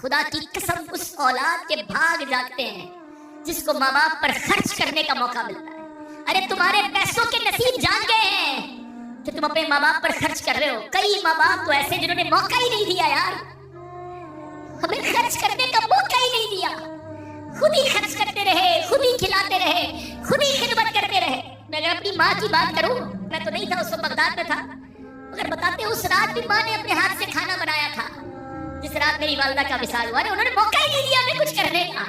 خدا کی قسم اس اولاد کے بھاگ جاتے ہیں جس کو ماں باپ پر خرچ کرنے کا موقع ملتا ہے۔ ارے تمہارے پیسوں کے نصیب جان گئے ہیں کہ تم اپنے ماں باپ پر خرچ کر رہے ہو۔ کئی ماں باپ تو ایسے جنہوں نے موقع ہی نہیں دیا یار، ہمیں خرچ کرنے کا موقع ہی نہیں دیا، خود ہی خرچ کرتے رہے، خود ہی کھلاتے رہے، خود ہی خدمت کرتے رہے۔ میں اگر اپنی ماں کی بات کروں، میں تو نہیں تھا اس وقت، بغداد میں تھا، مگر بتاتے اس رات بھی ماں نے اپنے ہاتھ سے کھانا بنایا تھا جس رات میری والدہ کا وصال ہوا۔ انہوں نے موقع ہی نہیں دیا ہمیں کچھ کرنے کا،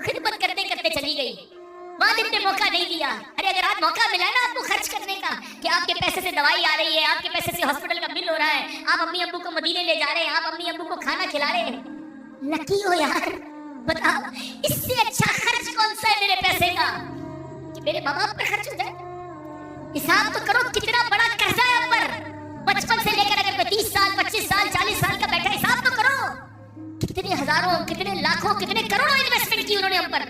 خدمت کرتے کرتے چلی گئی، ماں نے موقع نہیں دیا۔ ارے اگر آج موقع ملا نا آپ کو خرچ کرنے کا کہ آپ کے پیسے سے دوائی آ رہی ہے، آپ کے پیسے سے ہاسپٹل کا بل ہو رہا ہے، آپ امی ابو کو مدینے لے جا رہے ہیں، آپ امی ابو کو کھانا کھلا رہے ہیں، لکی ہو یار۔ بتاؤ اس سے اچھا خرچ کون سا ہے میرے پیسے کا کہ میرے ماں باپ پر خرچ ہو جائے؟ حساب تو کرو کتنا بڑا قرضہ ہے آپ پر، بچپن سے لے کر اگر 30 سال 25 سال 40 سال کا بیٹھا، حساب تو کرو کتنے ہزاروں کتنے لاکھوں کتنے کروڑوں انویسٹمنٹ کی انہوں نے ہم پر۔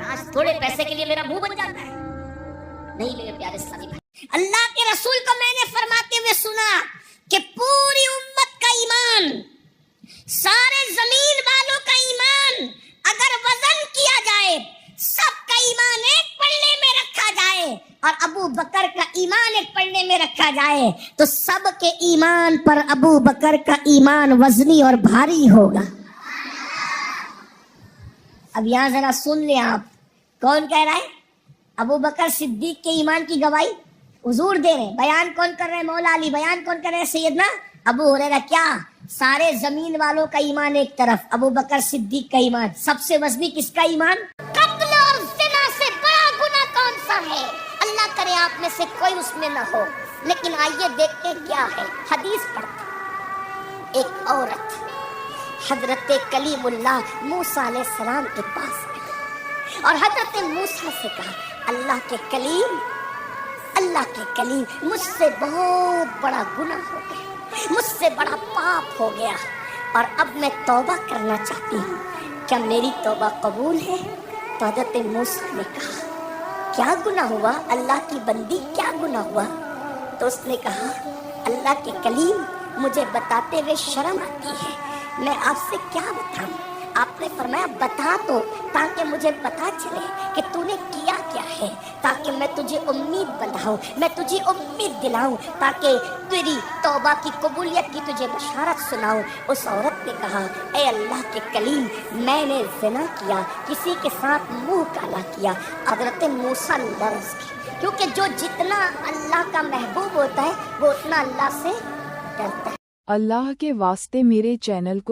آج تھوڑے پیسے کے لیے میرا منہ بن جاتا ہے؟ نہیں میرے پیارے اسلامی بھائی، اللہ کے رسول کو میں نے فرماتے ہوئے سنا کہ پوری امت کا ایمان، سارے زمین والوں کا ایمان اگر وزن کیا جائے، سب کا ایمان ایک پلڑے میں رکھا جائے اور ابو بکر کا ایمان ایک پلڑے میں رکھا جائے تو سب کے ایمان پر ابو بکر کا ایمان وزنی اور بھاری ہوگا۔ اب یہاں ذرا سن لیں آپ، کون کہہ رہا ہے؟ ابو بکر صدیق کے ایمان کی گواہی حضور دے رہے ہیں۔ بیان کون کر رہے ہیں؟ مولا علی۔ بیان کون کر رہے ہیں؟ سیدنا ابو ہریرہ۔ کیا سارے زمین والوں کا ایمان ایک طرف، ابو بکر صدیق کا ایمان سب سے وزنی کس کا ایمان؟ قتل اور زنا سے بڑا گناہ کون سا ہے؟ اللہ کرے آپ میں سے کوئی اس میں نہ ہو، لیکن آئیے دیکھتے کیا ہے۔ حدیث پڑھتے، ایک عورت حضرت کلیم اللہ موسیٰ علیہ السلام کے پاس گئی اور حضرت موسیٰ سے کہا، اللہ کے کلیم مجھ سے بہت بڑا گناہ ہو گیا، مجھ سے بڑا پاپ ہو گیا اور اب میں توبہ کرنا چاہتی ہوں، کیا میری توبہ قبول ہے؟ تو حضرت موسیٰ نے کہا، کیا گناہ ہوا اللہ کی بندی، کیا گناہ ہوا؟ تو اس نے کہا، اللہ کے کلیم مجھے بتاتے ہوئے شرم آتی ہے، میں آپ سے کیا بتاؤں؟ آپ نے فرمایا بتا تو، تاکہ مجھے پتا چلے کہ تو نے کیا کیا ہے، تاکہ میں تجھے امید بندھاؤں، میں تجھے امید دلاؤں، تاکہ تیری توبہ کی قبولیت کی تجھے بشارت سناؤں۔ اس عورت نے کہا، اے اللہ کے کلیم میں نے زنا کیا، کسی کے ساتھ منہ کالا کیا۔ حضرت موسیٰ لرز گئے، کیونکہ جو جتنا اللہ کا محبوب ہوتا ہے وہ اتنا اللہ سے ڈرتا ہے۔ اللہ کے واسطے میرے چینل کو